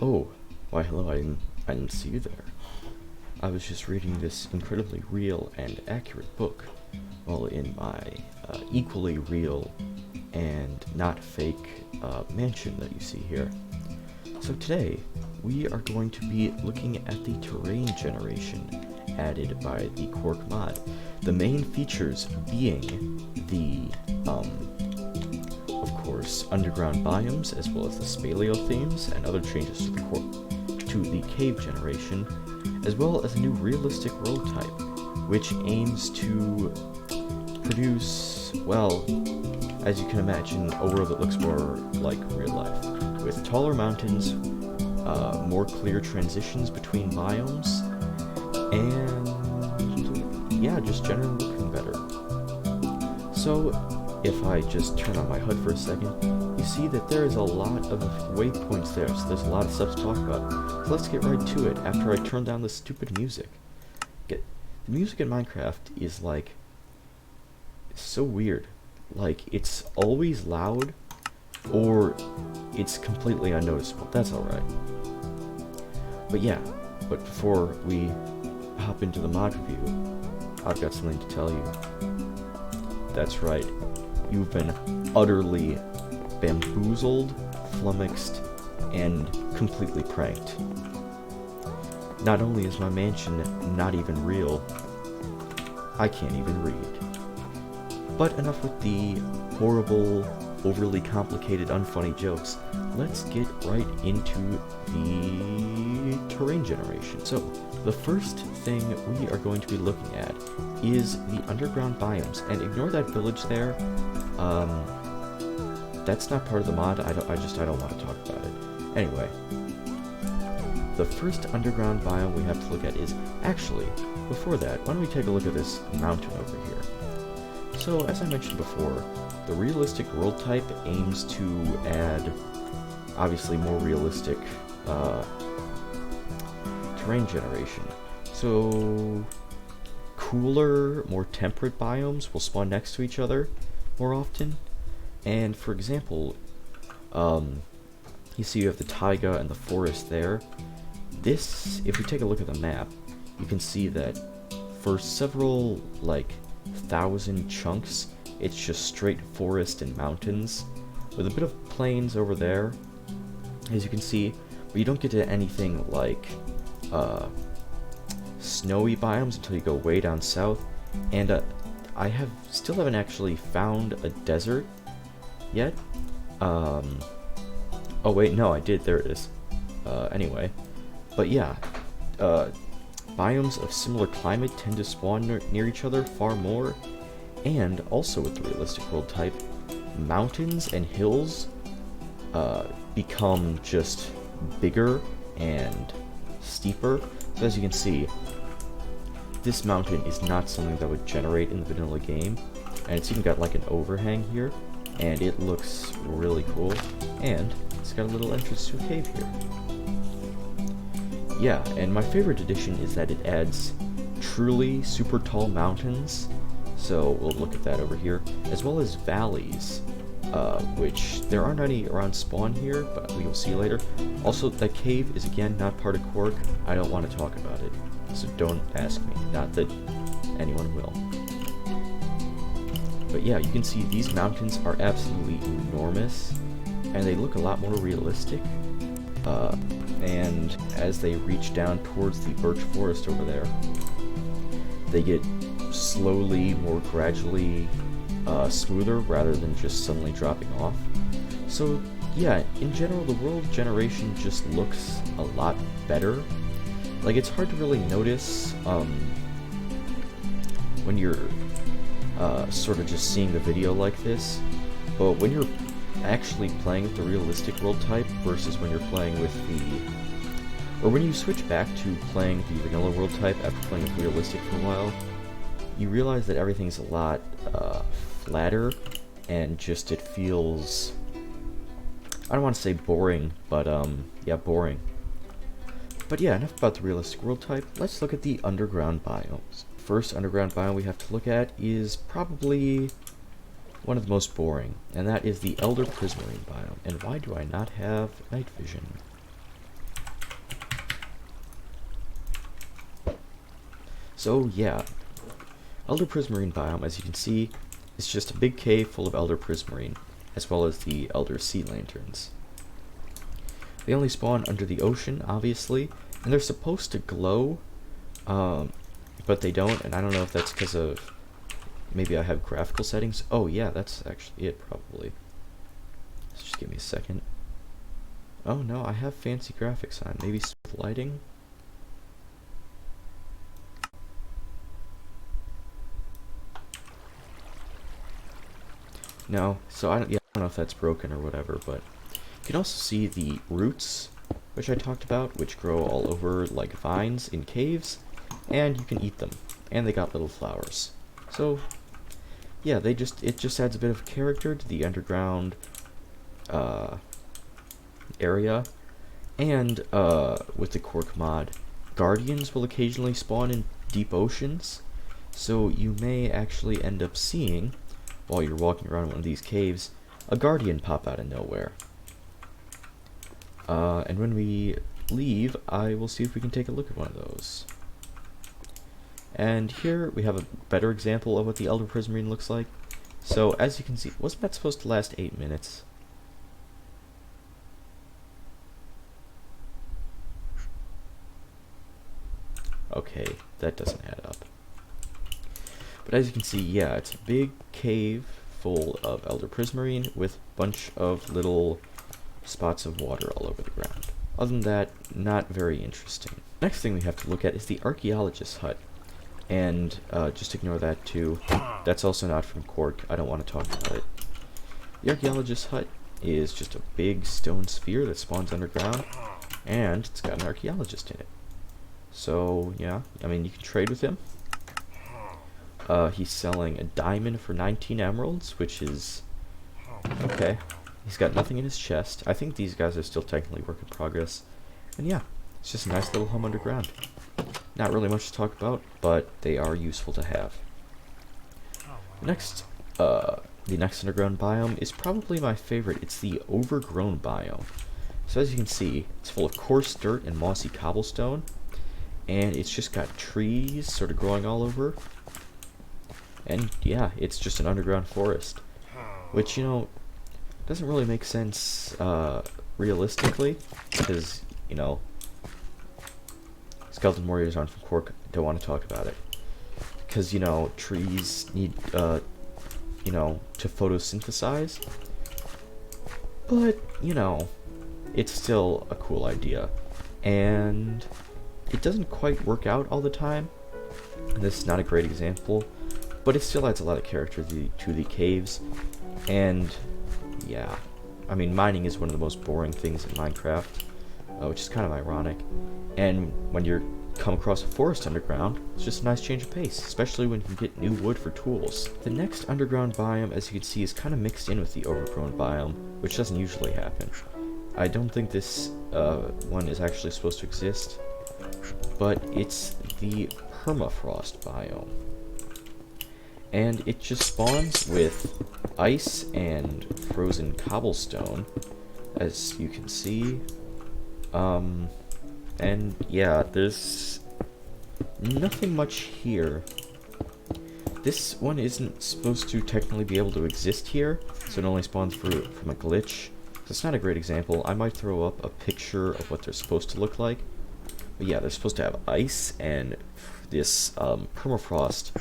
Oh, why hello, I didn't see you there. I was just reading this incredibly real and accurate book, well, in my equally real and not fake mansion that you see here. So today, we are going to be looking at the terrain generation added by the Quark Mod. The main features being the, of course, underground biomes, as well as the spatial themes and other changes to the cave generation, as well as a new realistic world type, which aims to produce, well, as you can imagine, a world that looks more like real life, with taller mountains, more clear transitions between biomes, and yeah, just generally looking better. So, if I just turn on my HUD for a second, you see that there is a lot of waypoints there, so there's a lot of stuff to talk about. So let's get right to it after I turn down this stupid music. The music in Minecraft is like, it's so weird. Like, it's always loud, or it's completely unnoticeable. That's alright. But yeah, before we hop into the mod review, I've got something to tell you. That's right, you've been utterly bamboozled, flummoxed, and completely pranked. Not only is my mansion not even real, I can't even read. But enough with the horrible, overly complicated, unfunny jokes. Let's get right into the terrain generation. So, the first thing we are going to be looking at is the underground biomes, and ignore that village there. That's not part of the mod. I don't want to talk about it. Anyway, the first underground biome we have to look at is, actually, before that, why don't we take a look at this mountain over here. So, as I mentioned before, the realistic world type aims to add, obviously, more realistic terrain generation. So, cooler, more temperate biomes will spawn next to each other more often. And for example, you see you have the taiga and the forest there. This, if we take a look at the map, you can see that for several, like, 1,000 chunks, it's just straight forest and mountains, with a bit of plains over there, as you can see, but you don't get to anything like snowy biomes until you go way down south. And I still haven't actually found a desert yet. Oh wait, no, I did. There it is. Anyway, but yeah, biomes of similar climate tend to spawn near each other far more. And also with the realistic world type, mountains and hills become just bigger and steeper. So as you can see, this mountain is not something that would generate in the vanilla game, and it's even got like an overhang here, and it looks really cool, and it's got a little entrance to a cave here. Yeah, and my favorite addition is that it adds truly super tall mountains. So we'll look at that over here, as well as valleys, which there aren't any around spawn here, but we will see later. Also, that cave is again not part of Quark. I don't want to talk about it, so don't ask me. Not that anyone will. But yeah, you can see these mountains are absolutely enormous, and they look a lot more realistic. And as they reach down towards the birch forest over there, they get slowly, more gradually smoother rather than just suddenly dropping off. So yeah, in general, the world generation just looks a lot better. Like, it's hard to really notice when you're sort of just seeing the video like this, but when you're actually playing with the realistic world type versus when you're playing with or when you switch back to playing the vanilla world type after playing with realistic for a while, you realize that everything's a lot flatter, and just it feels, I don't want to say boring, but yeah, boring. But yeah, enough about the realistic world type. Let's look at the underground biomes. First underground biome we have to look at is probably one of the most boring, and that is the Elder Prismarine biome. And why do I not have night vision? So yeah, Elder Prismarine biome, as you can see, is just a big cave full of Elder Prismarine, as well as the Elder Sea Lanterns. They only spawn under the ocean, obviously, and they're supposed to glow, but they don't, and I don't know if that's because of, maybe I have graphical settings. Oh yeah, that's actually it, probably. Let's just give me a second. Oh no, I have fancy graphics on. Maybe smooth lighting? No, so I don't know if that's broken or whatever, but you can also see the roots, which I talked about, which grow all over like vines in caves, and you can eat them, and they got little flowers. So yeah, it just adds a bit of character to the underground area, and with the Quark Mod, guardians will occasionally spawn in deep oceans, so you may actually end up seeing, while you're walking around one of these caves, a guardian pop out of nowhere. And when we leave, I will see if we can take a look at one of those. And here we have a better example of what the Elder Prismarine looks like. So as you can see, wasn't that supposed to last 8 minutes? Okay, that doesn't add up. But as you can see, yeah, it's a big cave full of Elder Prismarine with a bunch of little spots of water all over the ground. Other than that, not very interesting. Next thing we have to look at is the Archaeologist's Hut. And just ignore that too. That's also not from Quark. I don't want to talk about it. The Archaeologist's Hut is just a big stone sphere that spawns underground, and it's got an archaeologist in it. So yeah, I mean, you can trade with him. He's selling a diamond for 19 emeralds, which is okay. He's got nothing in his chest. I think these guys are still technically work in progress. And yeah, it's just a nice little home underground. Not really much to talk about, but they are useful to have. Next, the next underground biome is probably my favorite. It's the overgrown biome. So as you can see, it's full of coarse dirt and mossy cobblestone, and it's just got trees sort of growing all over. And yeah, it's just an underground forest, which, you know, doesn't really make sense realistically, because, you know, Skeleton Warriors aren't from Quark. Don't want to talk about it, because, you know, trees need you know, to photosynthesize, but, you know, it's still a cool idea, and it doesn't quite work out all the time. This is not a great example, but it still adds a lot of character to the caves. And yeah, I mean, mining is one of the most boring things in Minecraft, which is kind of ironic. And when you come across a forest underground, it's just a nice change of pace, especially when you can get new wood for tools. The next underground biome, as you can see, is kind of mixed in with the overgrown biome, which doesn't usually happen. I don't think this one is actually supposed to exist, but it's the permafrost biome. And it just spawns with ice and frozen cobblestone, as you can see. And yeah, there's nothing much here. This one isn't supposed to technically be able to exist here, so it only spawns from a glitch. So it's not a great example. I might throw up a picture of what they're supposed to look like. But yeah, they're supposed to have ice and this permafrost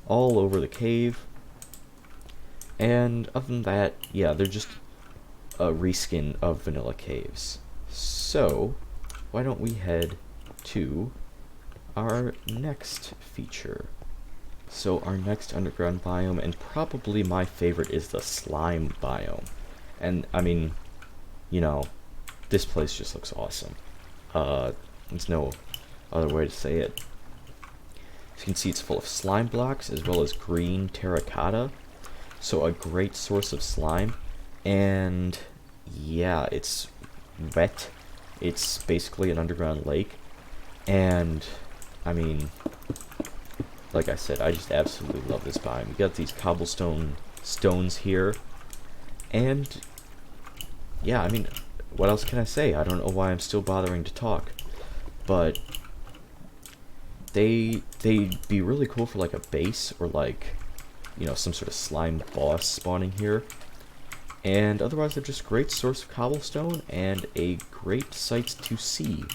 all over the cave. And other than that, yeah, they're just a reskin of vanilla caves. So why don't we head to our next feature. So our next underground biome, and probably my favorite, is the slime biome. And I mean, you know, this place just looks awesome. There's no other way to say it. As you can see, it's full of slime blocks as well as green terracotta, so a great source of slime. And yeah, it's wet. It's basically an underground lake, and I mean, like I said, I just absolutely love this biome. You got these cobblestone stones here, and yeah, I mean, what else can I say? I don't know why I'm still bothering to talk, but they'd be really cool for like a base or like, you know, some sort of slime boss spawning here. And otherwise they're just a great source of cobblestone and a great sight to see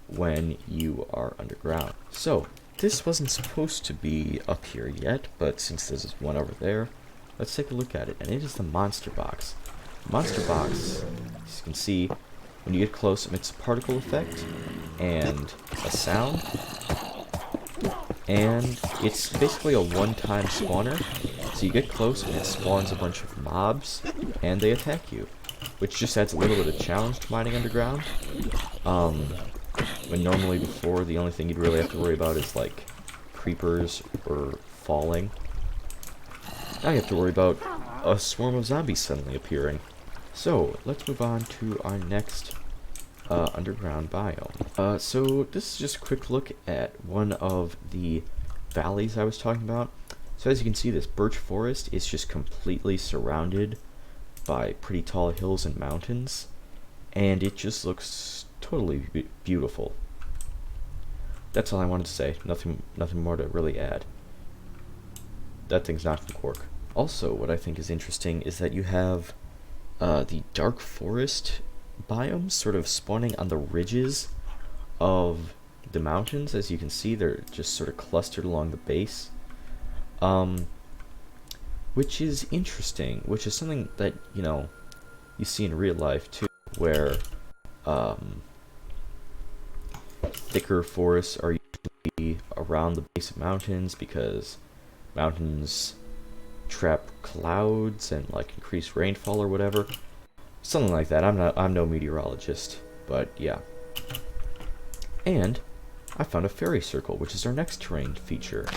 when you are underground. So, this wasn't supposed to be up here yet, but since there's one over there, let's take a look at it. And it is the monster box. The monster box, as you can see, when you get close, it makes a particle effect and a sound. And it's basically a one-time spawner. So you get close and it spawns a bunch of mobs, and they attack you, which just adds a little bit of challenge to mining underground. When normally before, the only thing you'd really have to worry about is like creepers or falling. Now you have to worry about a swarm of zombies suddenly appearing. So let's move on to our next underground biome. So this is just a quick look at one of the valleys I was talking about. So as you can see, this birch forest is just completely surrounded by pretty tall hills and mountains, and it just looks totally beautiful. That's all I wanted to say. Nothing more to really add. That thing's not from Quark. Also, what I think is interesting is that you have the dark forest biomes sort of spawning on the ridges of the mountains. As you can see, they're just sort of clustered along the base. Which is interesting, which is something that, you know, you see in real life too, where thicker forests are usually around the base of mountains because mountains trap clouds and like increase rainfall or whatever. Something like that. I'm no meteorologist, but yeah. And I found a fairy circle, which is our next terrain feature.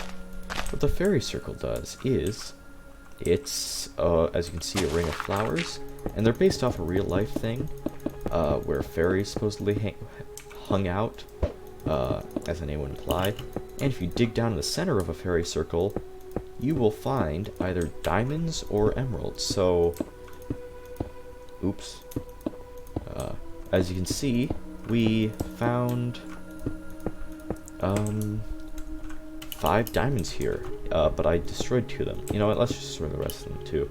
What the fairy circle does is, it's, as you can see, a ring of flowers, and they're based off a real life thing, where fairies supposedly hung out, as the name would imply. And if you dig down in the center of a fairy circle, you will find either diamonds or emeralds. So, oops. As you can see, we found 5 diamonds here, but I destroyed 2 of them. You know what, let's just destroy the rest of them too.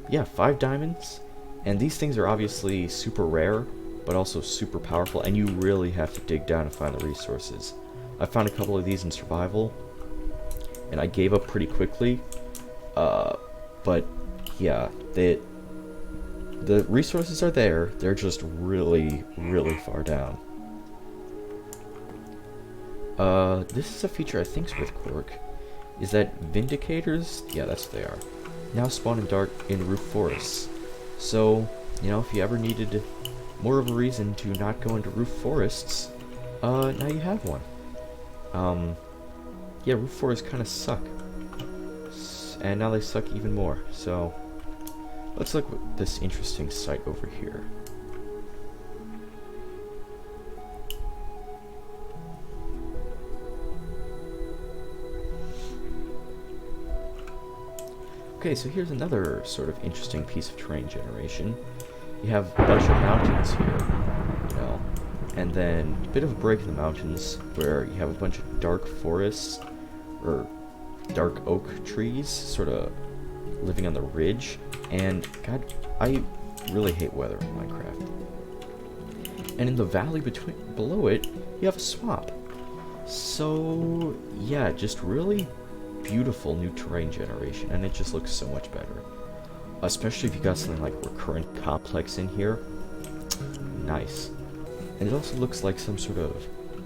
Yeah, 5 diamonds, and these things are obviously super rare, but also super powerful, and you really have to dig down to find the resources. I found a couple of these in survival, and I gave up pretty quickly, but yeah, the resources are there, they're just really, really far down. This is a feature I think's with Quark, is that Vindicators, yeah, that's what they are, now spawn in roof forests. So, you know, if you ever needed more of a reason to not go into roof forests, now you have one. Yeah, roof forests kind of suck, and now they suck even more. So, let's look at this interesting site over here. Okay, so here's another sort of interesting piece of terrain generation. You have a bunch of mountains here, you know, and then a bit of a break in the mountains where you have a bunch of dark forests, or dark oak trees, sort of living on the ridge, and God, I really hate weather in Minecraft. And in the valley below it, you have a swamp. So, yeah, just really beautiful new terrain generation, and it just looks so much better. Especially if you got something like recurrent complex in here. Nice. And it also looks like some sort of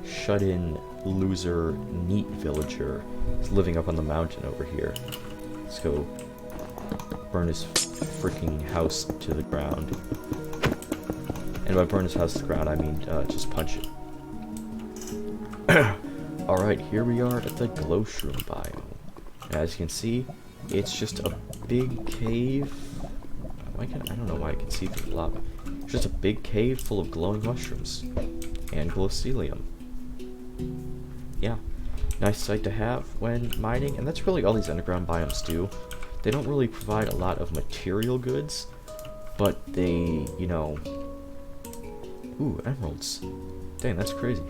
shut-in, loser, neat villager is living up on the mountain over here. Let's go burn his freaking house to the ground. And by burn his house to the ground, I mean just punch it. Alright, here we are at the glow shroom biome. As you can see, it's just a big cave. I don't know why I can see through the lava. It's just a big cave full of glowing mushrooms and glowstelium. Yeah, nice sight to have when mining, and that's really all these underground biomes do. They don't really provide a lot of material goods, but they, you know... Ooh, emeralds. Dang, that's crazy.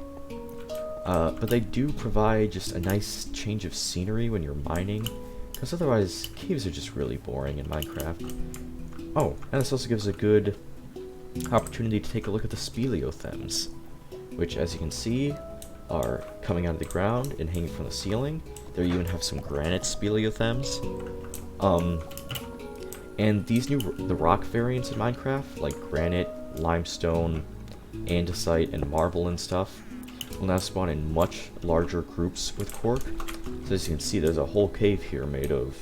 But they do provide just a nice change of scenery when you're mining, because otherwise caves are just really boring in Minecraft. Oh, and this also gives a good opportunity to take a look at the speleothems, which, as you can see, are coming out of the ground and hanging from the ceiling. There you even have some granite speleothems. And these the rock variants in Minecraft, like granite, limestone, andesite, and marble and stuff, will now spawn in much larger groups with Quark. So as you can see, there's a whole cave here made of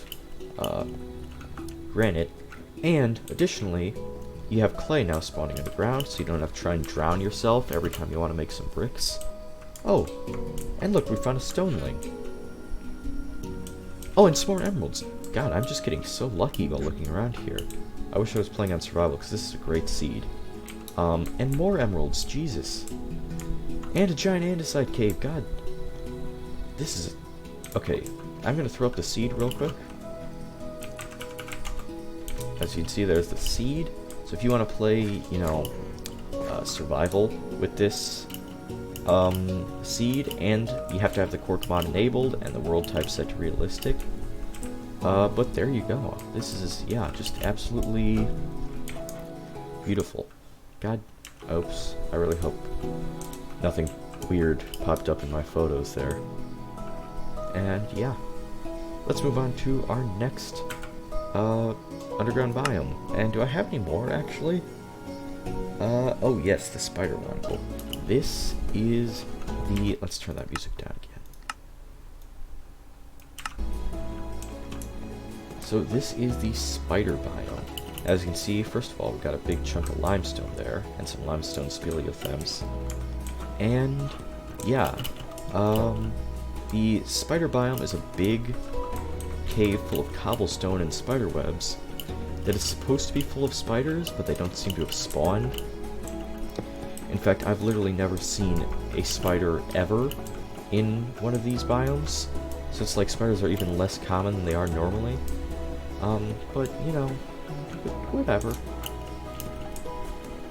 granite, and additionally, you have clay now spawning underground, so you don't have to try and drown yourself every time you want to make some bricks. Oh, and look, we found a stone link. Oh, and some more emeralds. God, I'm just getting so lucky while looking around here. I wish I was playing on survival, because this is a great seed. And more emeralds, Jesus. And a giant andesite cave, God. This is... Okay, I'm gonna throw up the seed real quick. As you can see, there's the seed. So if you want to play, you know, survival with this seed, and you have to have the Quark Mod enabled and the world type set to realistic. But there you go. This is, yeah, just absolutely beautiful. God, oops. I really hope nothing weird popped up in my photos there. And yeah, let's move on to our next underground biome. And do I have any more, actually? Oh yes, the spider one. Oh, this is the... Let's turn that music down again. So this is the spider biome. As you can see, first of all, we've got a big chunk of limestone there, and some limestone speleothems. And, yeah, the spider biome is a big cave full of cobblestone and spider webs that is supposed to be full of spiders, but they don't seem to have spawned. In fact, I've literally never seen a spider ever in one of these biomes, so it's like spiders are even less common than they are normally. But, you know, whatever.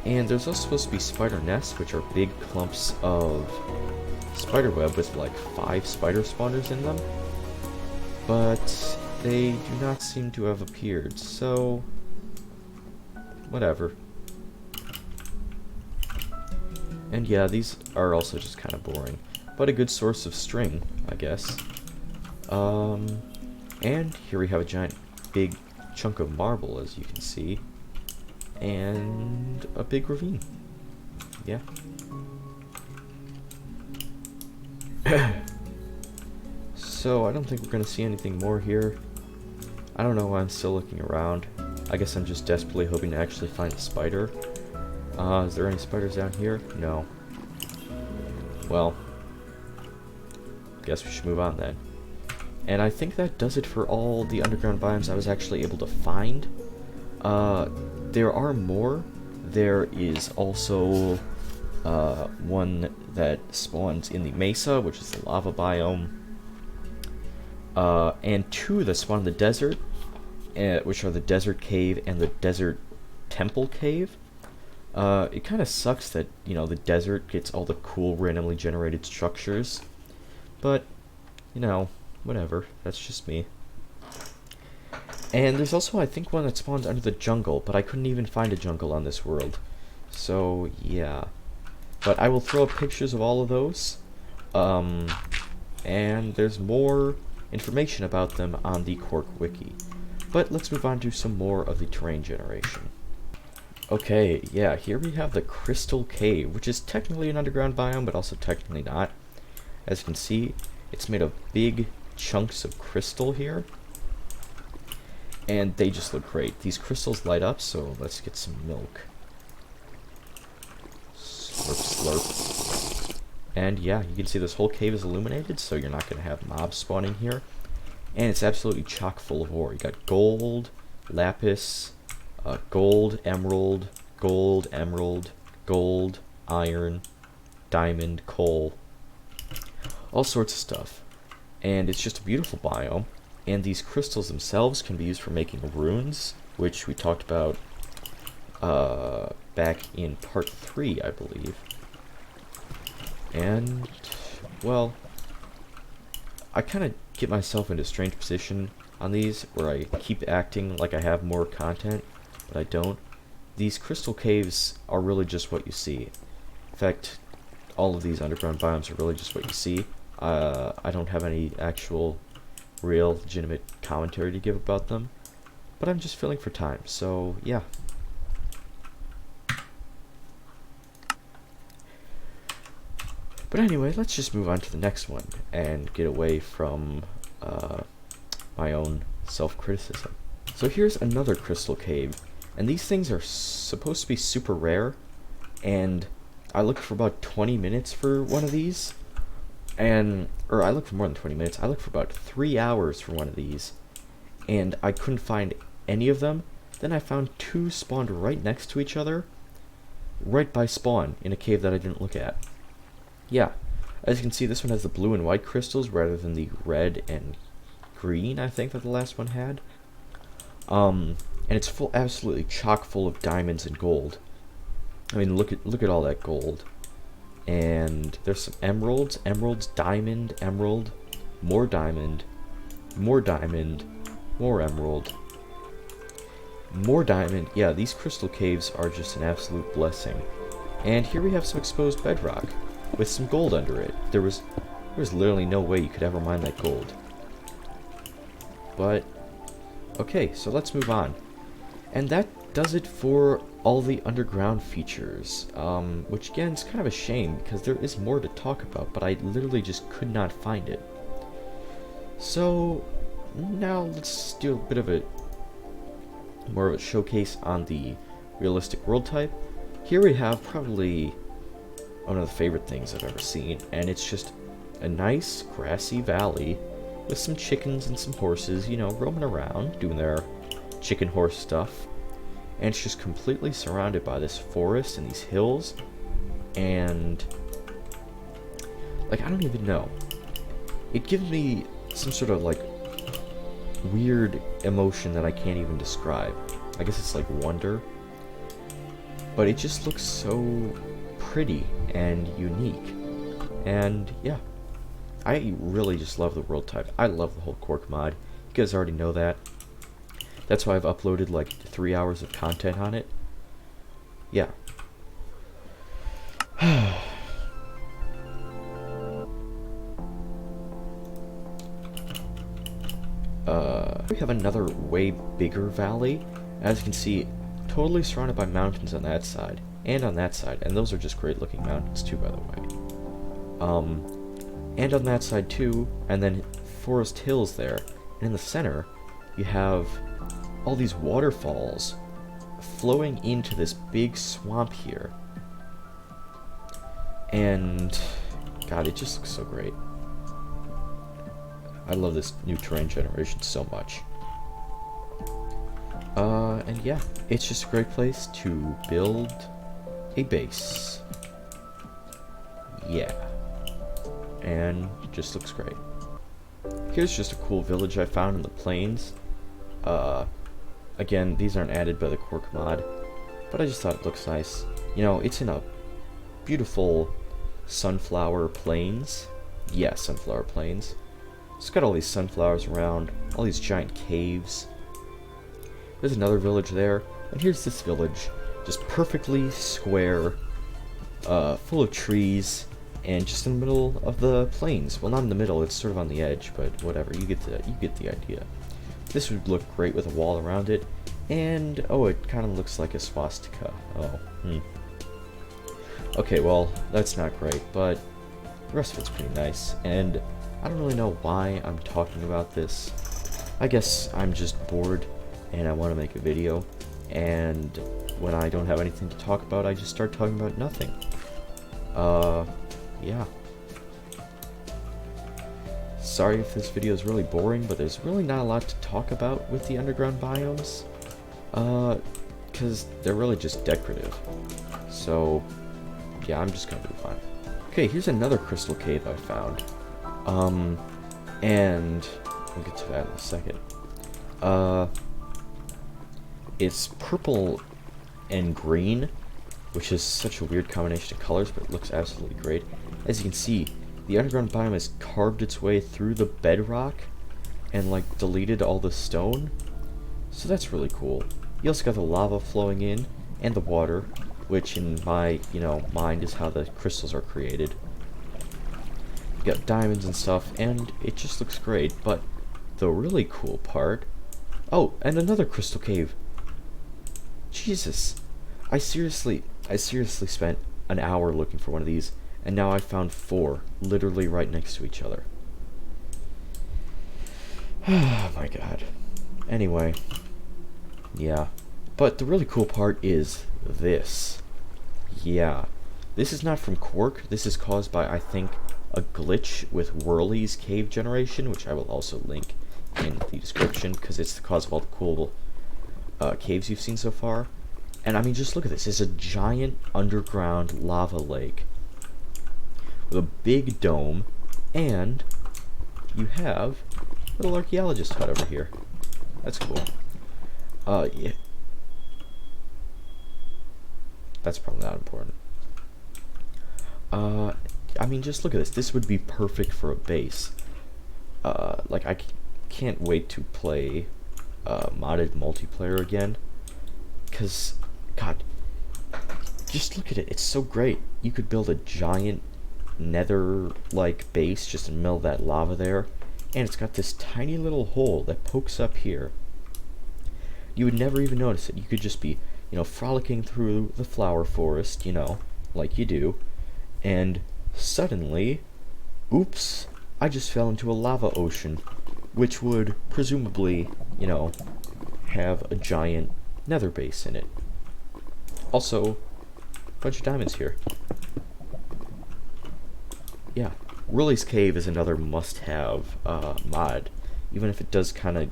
And there's also supposed to be spider nests, which are big clumps of spider web with like 5 spider spawners in them. But they do not seem to have appeared, so whatever. And yeah, these are also just kind of boring, but a good source of string, I guess. And here we have a giant big chunk of marble, as you can see, and a big ravine. Yeah. So I don't think we're gonna see anything more here. I don't know why I'm still looking around. I guess I'm just desperately hoping to actually find a spider. Is there any spiders down here? No. Well, guess we should move on then. And I think that does it for all the underground biomes I was actually able to find. There are more. There is also one that spawns in the mesa, which is the lava biome. And 2 that spawn in the desert, which are the desert cave and the desert temple cave. It kind of sucks that, you know, the desert gets all the cool randomly generated structures, but, you know, whatever, that's just me. And there's also, I think, one that spawns under the jungle, but I couldn't even find a jungle on this world, so yeah. But I will throw up pictures of all of those, and there's more information about them on the Quark Wiki. But let's move on to some more of the terrain generation. Okay, yeah, here we have the Crystal Cave, which is technically an underground biome, but also technically not. As you can see, it's made of big chunks of crystal here, and they just look great. These crystals light up, so let's get some milk. Slurp, slurp. And yeah, you can see this whole cave is illuminated, so you're not going to have mobs spawning here. And it's absolutely chock full of ore. You got gold, lapis, gold, emerald, gold, emerald, gold, iron, diamond, coal, all sorts of stuff. And it's just a beautiful biome. And these crystals themselves can be used for making runes, which we talked about back in part 3, I believe. And well, I kind of get myself into a strange position on these where I keep acting like I have more content, but I don't. These crystal caves are really just what you see. In fact, all of these underground biomes are really just what you see. I don't have any actual, real, legitimate commentary to give about them, but I'm just filling for time, so yeah. But anyway, let's just move on to the next one and get away from my own self-criticism. So here's another crystal cave, and these things are supposed to be super rare, and I looked for about 20 minutes for one of these, or I looked for more than 20 minutes, I looked for about 3 hours for one of these, and I couldn't find any of them. Then I found two spawned right next to each other, right by spawn, in a cave that I didn't look at. Yeah, as you can see, this one has the blue and white crystals rather than the red and green, I think, that the last one had. And it's absolutely chock full of diamonds and gold. I mean, look at all that gold. And there's some emeralds, diamond, emerald, more diamond, more diamond, more emerald, more diamond. Yeah, these crystal caves are just an absolute blessing. And here we have some exposed bedrock with some gold under it. There was literally no way you could ever mine that gold. But okay, so let's move on. And that does it for all the underground features, which again is kind of a shame because there is more to talk about, but I literally just could not find it. So now let's do a bit of more of a showcase on the realistic world type. Here we have probably one of the favorite things I've ever seen, and it's just a nice grassy valley with some chickens and some horses, you know, roaming around, doing their chicken horse stuff. And it's just completely surrounded by this forest and these hills, and like, I don't even know. It gives me some sort of like weird emotion that I can't even describe. I guess it's like wonder, but it just looks so pretty and unique. And yeah, I really just love the world type. I love the whole Quark mod. You guys already know that. That's why I've uploaded like 3 hours of content on it. Yeah. We have another way bigger valley. As you can see, totally surrounded by mountains on that side and on that side, and those are just great looking mountains too, by the way. And on that side too, and then forest hills there. And in the center, you have all these waterfalls flowing into this big swamp here. And God, it just looks so great. I love this new terrain generation so much. And yeah, it's just a great place to build a base. Yeah. And it just looks great. Here's just a cool village I found in the plains. Again, these aren't added by the Quark mod, but I just thought it looks nice. You know, it's in a beautiful sunflower plains. Yeah, sunflower plains. It's got all these sunflowers around, all these giant caves. There's another village there, and here's this village, just perfectly square, full of trees, and just in the middle of the plains. Well, not in the middle, it's sort of on the edge, but whatever, you get the idea. This would look great with a wall around it, and oh, it kind of looks like a swastika. Oh, Okay, well, that's not great, but the rest of it's pretty nice, and I don't really know why I'm talking about this. I guess I'm just bored, and I want to make a video, and when I don't have anything to talk about, I just start talking about nothing. Yeah. Sorry if this video is really boring, but there's really not a lot to talk about with the underground biomes. Because they're really just decorative. So, yeah, I'm just gonna move on. Okay, here's another crystal cave I found. And we'll get to that in a second. It's purple and green, which is such a weird combination of colors, but it looks absolutely great. As you can see, the underground biome has carved its way through the bedrock and like deleted all the stone. So that's really cool. You also got the lava flowing in and the water, which in my, mind is how the crystals are created. You got diamonds and stuff, and it just looks great. But the really cool part... Oh, and another crystal cave. Jesus. I seriously spent an hour looking for one of these, and now I found 4, literally right next to each other. Oh my god. Anyway. Yeah. But the really cool part is this. Yeah. This is not from Quark. This is caused by, I think, a glitch with Whirly's cave generation, which I will also link in the description, because it's the cause of all the cool caves you've seen so far. And I mean, just look at this. It's a giant underground lava lake with a big dome, and you have a little archaeologist hut over here. That's cool. Yeah. That's probably not important. I mean, just look at this. This would be perfect for a base. Like, I can't wait to play modded multiplayer again. Because, God, just look at it. It's so great. You could build a giant nether-like base just in the middle of that lava there. And it's got this tiny little hole that pokes up here. You would never even notice it. You could just be, frolicking through the flower forest, like you do. And suddenly, oops, I just fell into a lava ocean, which would presumably, have a giant nether base in it. Also, a bunch of diamonds here. Yeah, Whirly's Cave is another must-have mod, even if it does kind of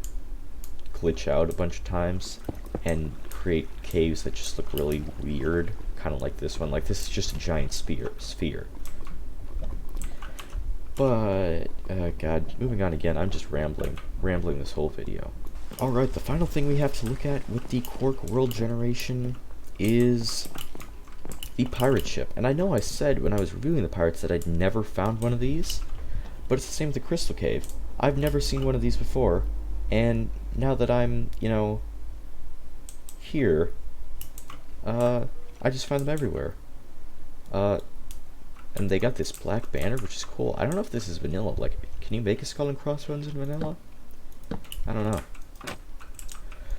glitch out a bunch of times and create caves that just look really weird, kind of like this one. Like, this is just a giant sphere. But, God, moving on again, I'm just rambling this whole video. Alright, the final thing we have to look at with the Quark world generation is the pirate ship. And I know I said when I was reviewing the pirates that I'd never found one of these, but it's the same with the Crystal Cave. I've never seen one of these before, and now that I'm, here, I just find them everywhere. And they got this black banner, which is cool. I don't know if this is vanilla. Like, can you make a skull and crossbones in vanilla? I don't know.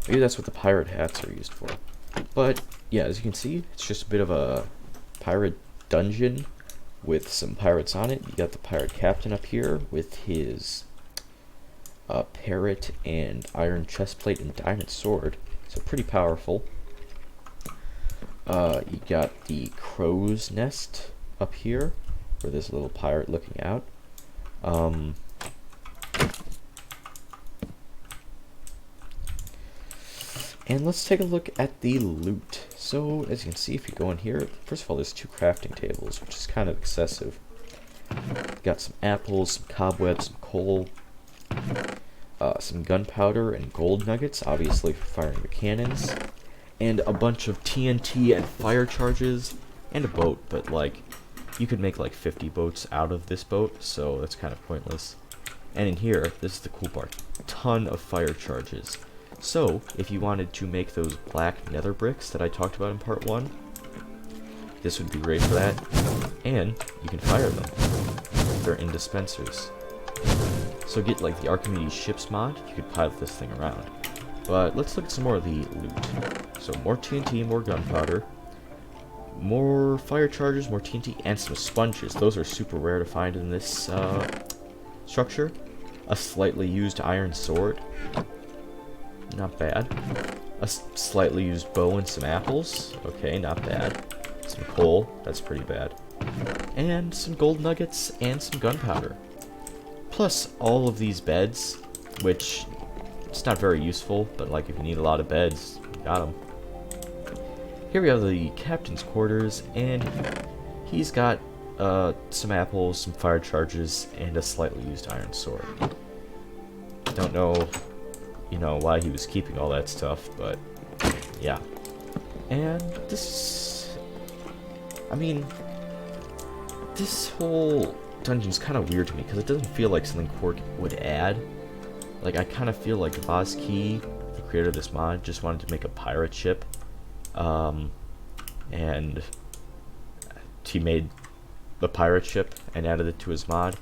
Maybe that's what the pirate hats are used for. But, yeah, as you can see, it's just a bit of a pirate dungeon with some pirates on it. You got the pirate captain up here with his parrot and iron chestplate and diamond sword. So pretty powerful. You got the crow's nest up here, where there's a little pirate looking out. And let's take a look at the loot. So, as you can see, if you go in here, first of all, there's 2 crafting tables, which is kind of excessive. Got some apples, some cobwebs, some coal, some gunpowder and gold nuggets, obviously for firing the cannons, and a bunch of TNT and fire charges, and a boat, but like, you could make like 50 boats out of this boat, so that's kind of pointless. And in here, this is the cool part, ton of fire charges. So, if you wanted to make those black nether bricks that I talked about in part 1, this would be great for that, and you can fire them. They're in dispensers. So get like the Archimedes ships mod, you could pilot this thing around. But let's look at some more of the loot. So more TNT, more gunpowder, more fire charges, more TNT, and some sponges. Those are super rare to find in this structure. A slightly used iron sword. Not bad. A slightly used bow and some apples. Okay, not bad. Some coal. That's pretty bad. And some gold nuggets and some gunpowder. Plus all of these beds, which it's not very useful, but like if you need a lot of beds, you got them. Here we have the captain's quarters, and he's got some apples, some fire charges, and a slightly used iron sword. Don't know, why he was keeping all that stuff, but yeah. And this whole dungeon's kind of weird to me because it doesn't feel like something Quark would add. Like, I kind of feel like Vazkey, the creator of this mod, just wanted to make a pirate ship. And he made the pirate ship and added it to his mod.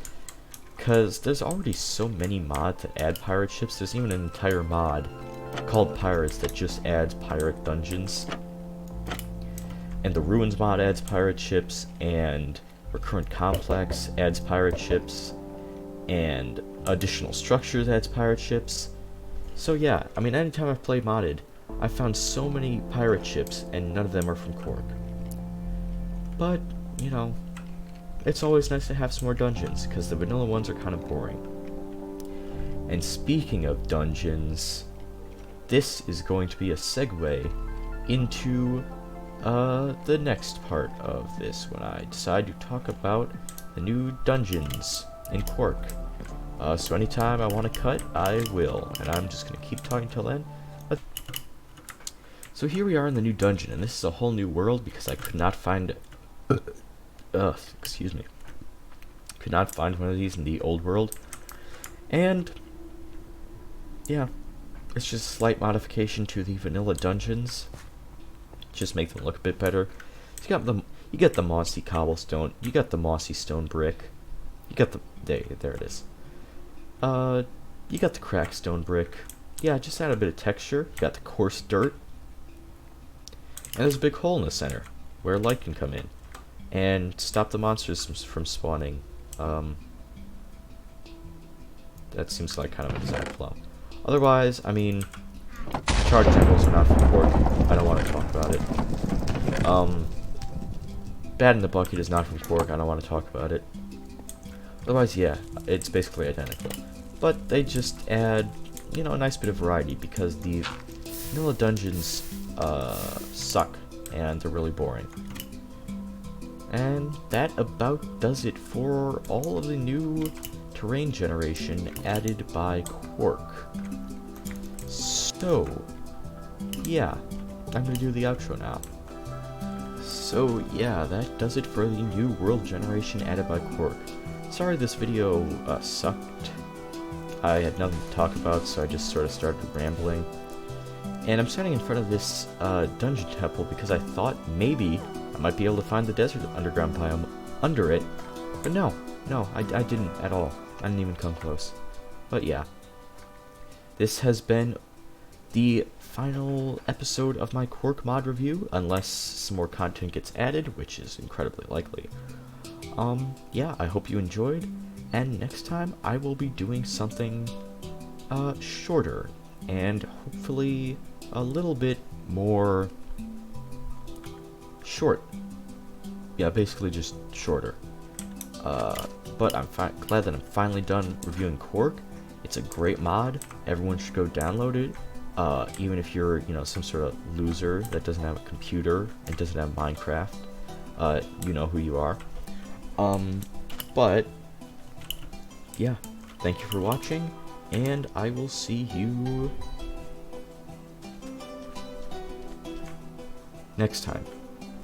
Because there's already so many mods that add pirate ships. There's even an entire mod called Pirates that just adds pirate dungeons. And the Ruins mod adds pirate ships, and Recurrent Complex adds pirate ships, and Additional Structures adds pirate ships. So yeah, I mean, anytime I've played modded, I've found so many pirate ships, and none of them are from Quark. But, you know, it's always nice to have some more dungeons, because the vanilla ones are kind of boring. And speaking of dungeons, this is going to be a segue into the next part of this, when I decide to talk about the new dungeons in Quark. So anytime I want to cut, I will, and I'm just going to keep talking till then. So here we are in the new dungeon, and this is a whole new world because I could not find... excuse me. Could not find one of these in the old world. And, yeah, it's just a slight modification to the vanilla dungeons. Just make them look a bit better. You get the mossy cobblestone, you got the mossy stone brick, you got the... there it is. You got the cracked stone brick. Yeah, just add a bit of texture. You got the coarse dirt. And there's a big hole in the center where light can come in and stop the monsters from spawning. That seems like kind of a design flaw. Otherwise, I mean, charge jingles are not from Quark. I don't want to talk about it. Bad in the Bucket is not from Quark. I don't want to talk about it. Otherwise, yeah, it's basically identical. But they just add, you know, a nice bit of variety because the vanilla dungeons suck and they're really boring. And that about does it for all of the new terrain generation added by Quark. So, yeah, I'm going to do the outro now. So, yeah, that does it for the new world generation added by Quark. Sorry this video sucked. I had nothing to talk about, so I just sort of started rambling. And I'm standing in front of this dungeon temple because I thought maybe I might be able to find the desert underground biome under it. But no, I didn't at all. I didn't even come close. But yeah. This has been the final episode of my Quark Mod review, unless some more content gets added, which is incredibly likely. Yeah, I hope you enjoyed, and next time I will be doing something shorter, and hopefully a little bit more short. Yeah, basically just shorter. But I'm glad that I'm finally done reviewing Quark. It's a great mod. Everyone should go download it. Even if you're, you know, some sort of loser that doesn't have a computer and doesn't have Minecraft, you know who you are. But yeah, thank you for watching, and I will see you next time.